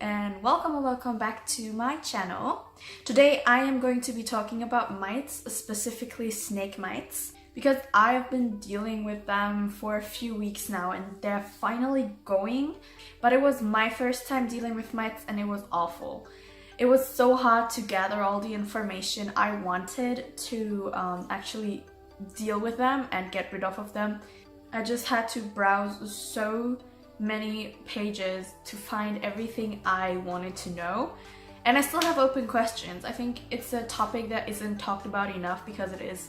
and welcome or welcome back to my channel. Today I am going to be talking about mites, specifically snake mites, because I've been dealing with them for a few weeks now and they're finally going. But it was my first time dealing with mites and it was awful. It was so hard to gather all the information I wanted to actually deal with them and get rid of them. I just had to browse so many pages to find everything I wanted to know, and I still have open questions. I think it's a topic that isn't talked about enough because it is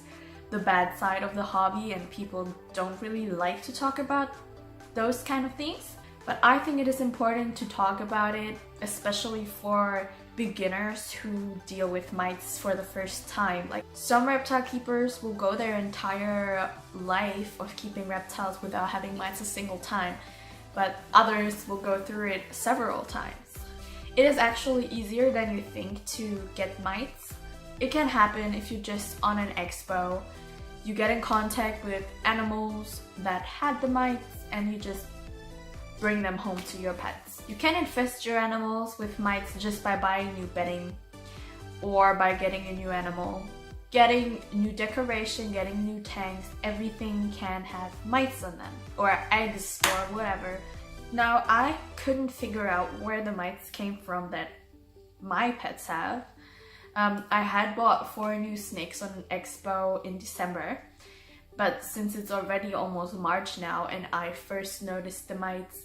the bad side of the hobby and people don't really like to talk about those kind of things. But I think it is important to talk about it, especially for beginners who deal with mites for the first time. Like, some reptile keepers will go their entire life of keeping reptiles without having mites a single time, but others will go through it several times. It is actually easier than you think to get mites. It can happen if you're just on an expo, you get in contact with animals that had the mites and you just bring them home to your pets. You can infest your animals with mites just by buying new bedding or by getting a new animal. Getting new decoration, getting new tanks, everything can have mites on them, or eggs, or whatever. Now, I couldn't figure out where the mites came from that my pets have. I had bought 4 new snakes on an expo in December, but since it's already almost March now and I first noticed the mites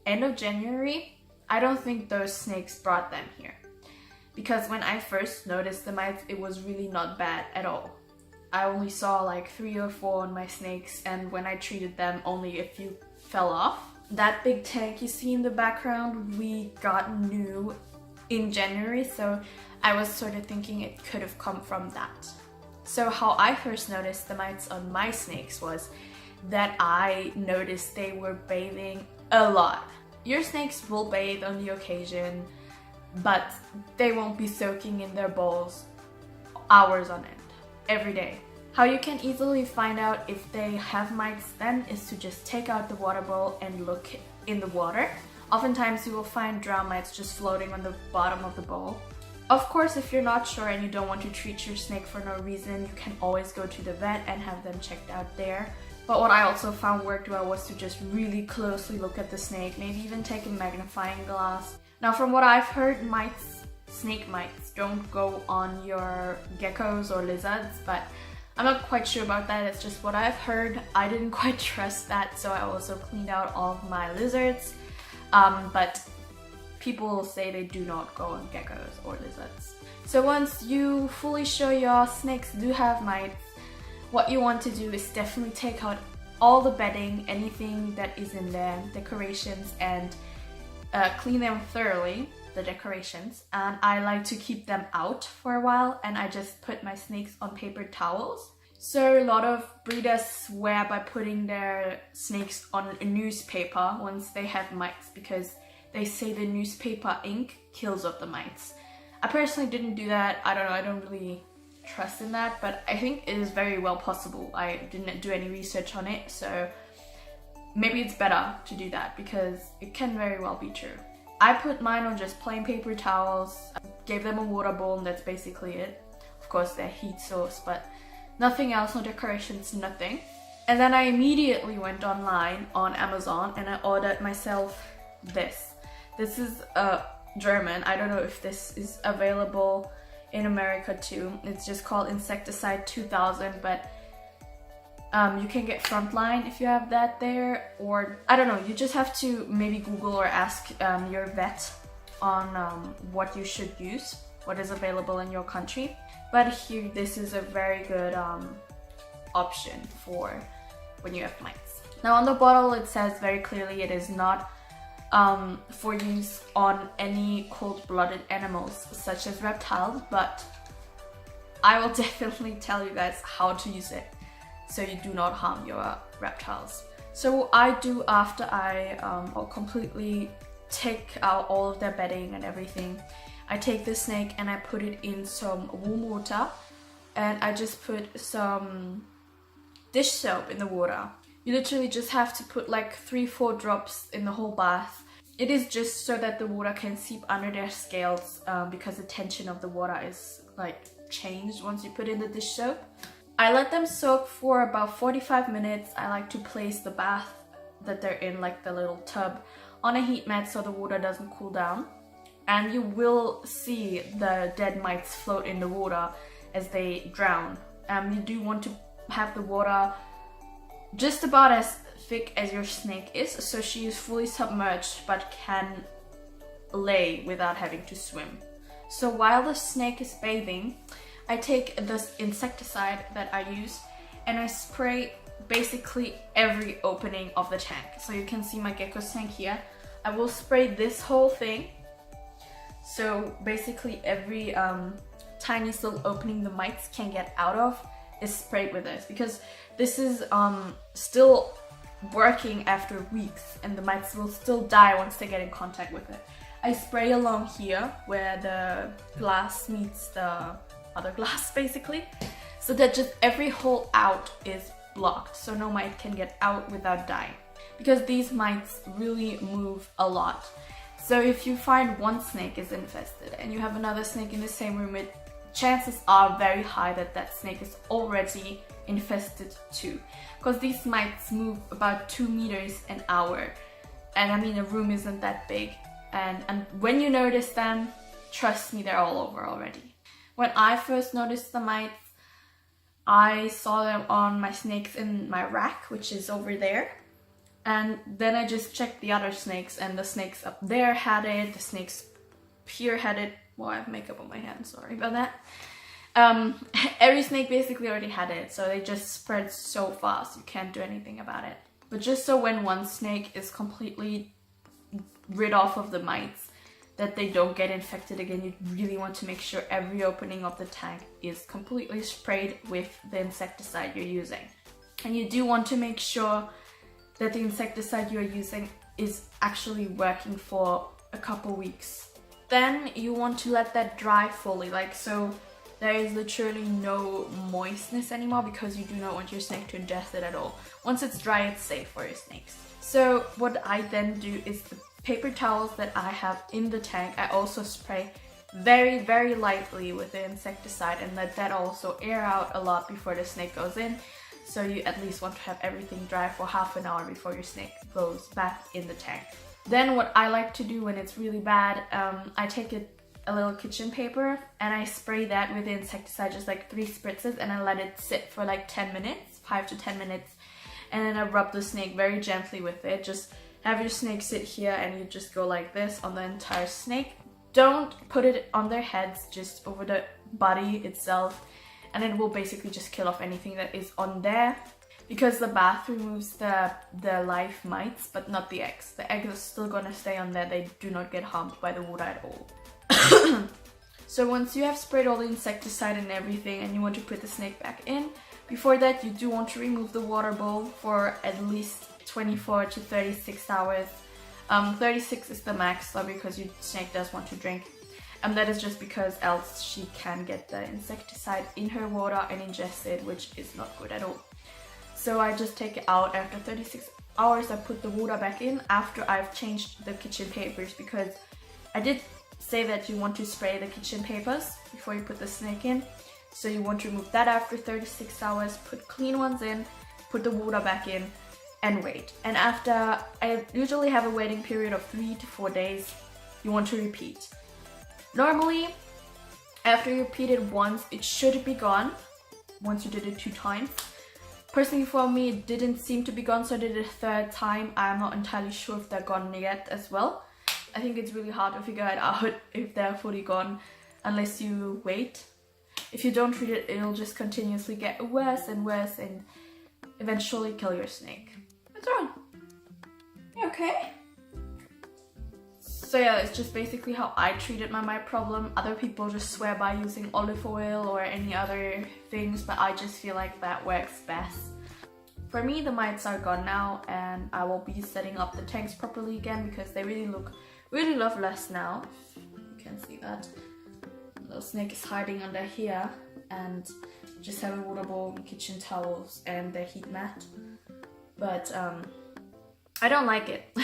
end of January, I don't think those snakes brought them here. Because when I first noticed the mites, it was really not bad at all. I only saw like 3 or 4 on my snakes, and when I treated them, only a few fell off. That big tank you see in the background, we got new in January, so I was sort of thinking it could have come from that. So how I first noticed the mites on my snakes was that I noticed they were bathing a lot. Your snakes will bathe on the occasion, but they won't be soaking in their bowls hours on end, every day. How you can easily find out if they have mites then is to just take out the water bowl and look in the water. Oftentimes you will find drown mites just floating on the bottom of the bowl. Of course, if you're not sure and you don't want to treat your snake for no reason, you can always go to the vet and have them checked out there. But what I also found worked well was to just really closely look at the snake, maybe even take a magnifying glass. Now, from what I've heard, mites, snake mites, don't go on your geckos or lizards, but I'm not quite sure about that. It's just what I've heard. I didn't quite trust that, so I also cleaned out all of my lizards. But people say they do not go on geckos or lizards. So once you fully sure your snakes do have mites, what you want to do is definitely take out all the bedding, anything that is in there, decorations, and clean them thoroughly, the decorations. And I like to keep them out for a while, and I just put my snakes on paper towels. So a lot of breeders swear by putting their snakes on a newspaper once they have mites, because they say the newspaper ink kills off the mites. I personally didn't do that. I don't know, I don't really trust in that, but I think it is very well possible. I didn't do any research on it, so maybe it's better to do that because it can very well be true. I put mine on just plain paper towels, gave them a water bowl, and that's basically it. Of course, they're heat source, but nothing else, no decorations, nothing. And then I immediately went online on Amazon and I ordered myself this. This is German. I don't know if this is available in America too. It's just called Insecticide 2000, but you can get Frontline if you have that there, or I don't know, you just have to maybe Google or ask your vet on what you should use, what is available in your country. But here, this is a very good option for when you have mites. Now on the bottle it says very clearly it is not for use on any cold-blooded animals such as reptiles, but I will definitely tell you guys how to use it so you do not harm your reptiles. So what I do after I completely take out all of their bedding and everything, I take the snake and I put it in some warm water, and I just put some dish soap in the water. You literally just have to put like 3-4 drops in the whole bath. It is just so that the water can seep under their scales because the tension of the water is like changed once you put in the dish soap. I let them soak for about 45 minutes. I like to place the bath that they're in, like the little tub, on a heat mat so the water doesn't cool down. And you will see the dead mites float in the water as they drown. You do want to have the water just about as thick as your snake is, so she is fully submerged but can lay without having to swim. So while the snake is bathing, I take this insecticide that I use and I spray basically every opening of the tank. So you can see my gecko tank here. I will spray this whole thing. So basically every tiniest little opening the mites can get out of is sprayed with this, because this is still working after weeks and the mites will still die once they get in contact with it. I spray along here where the glass meets the other glass basically, so that just every hole out is blocked, so no mite can get out without dying, because these mites really move a lot. So if you find one snake is infested and you have another snake in the same room, chances are very high that that snake is already infested too, because these mites move about 2 meters an hour, and I mean a room isn't that big, and when you notice them, trust me, they're all over already. When I first noticed the mites, I saw them on my snakes in my rack, which is over there. And then I just checked the other snakes, and the snakes up there had it, the snakes here had it. Well, I have makeup on my hand, sorry about that. Every snake basically already had it, so they just spread so fast, you can't do anything about it. But just so when one snake is completely rid off of the mites, that they don't get infected again, you really want to make sure every opening of the tank is completely sprayed with the insecticide you're using. And you do want to make sure that the insecticide you're using is actually working for a couple weeks. Then you want to let that dry fully, like so there is literally no moistness anymore, because you do not want your snake to ingest it at all. Once it's dry, it's safe for your snakes. So what I then do is the paper towels that I have in the tank, I also spray very, very lightly with the insecticide and let that also air out a lot before the snake goes in. So you at least want to have everything dry for half an hour before your snake goes back in the tank. Then what I like to do when it's really bad, I take a little kitchen paper and I spray that with the insecticide, just like 3 spritzes, and I let it sit for like 10 minutes, 5 to 10 minutes. And then I rub the snake very gently with it. Just have your snake sit here and you just go like this on the entire snake. Don't put it on their heads, just over the body itself. And it will basically just kill off anything that is on there, because the bath removes the live mites but not the eggs. The eggs are still gonna stay on there, they do not get harmed by the water at all. So once you have sprayed all the insecticide and everything and you want to put the snake back in, before that you do want to remove the water bowl for at least 24 to 36 hours. 36 is the max though, because your snake does want to drink. And that is just because else she can get the insecticide in her water and ingest it, which is not good at all. So I just take it out after 36 hours. I put the water back in after I've changed the kitchen papers, because I did say that you want to spray the kitchen papers before you put the snake in. So you want to remove that after 36 hours, put clean ones in, put the water back in and wait. And after, I usually have a waiting period of 3 to 4 days, you want to repeat. Normally, after you repeat it once, it should be gone, once you did it 2 times. Personally for me, it didn't seem to be gone, so I did it a 3rd time. I'm not entirely sure if they're gone yet as well. I think it's really hard to figure it out if they're fully gone unless you wait. If you don't treat it, it'll just continuously get worse and worse and eventually kill your snake. What's wrong? You okay? So yeah, it's just basically how I treated my mite problem. Other people just swear by using olive oil or any other things, but I just feel like that works best. For me, the mites are gone now, and I will be setting up the tanks properly again because they really look really loveless now. You can see that. The little snake is hiding under here, and just have a water bowl and kitchen towels and the heat mat. But I don't like it.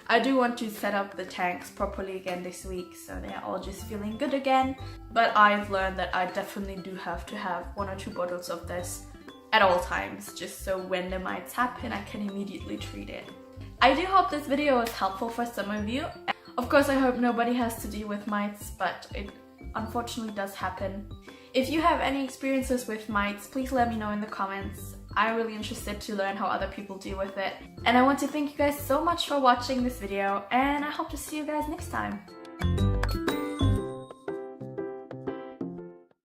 I do want to set up the tanks properly again this week so they're all just feeling good again. But I've learned that I definitely do have to have 1 or 2 bottles of this at all times, just so when the mites happen I can immediately treat it. I do hope this video was helpful for some of you. Of course I hope nobody has to deal with mites, but it unfortunately does happen. If you have any experiences with mites, please let me know in the comments. I'm really interested to learn how other people deal with it. And I want to thank you guys so much for watching this video, and I hope to see you guys next time.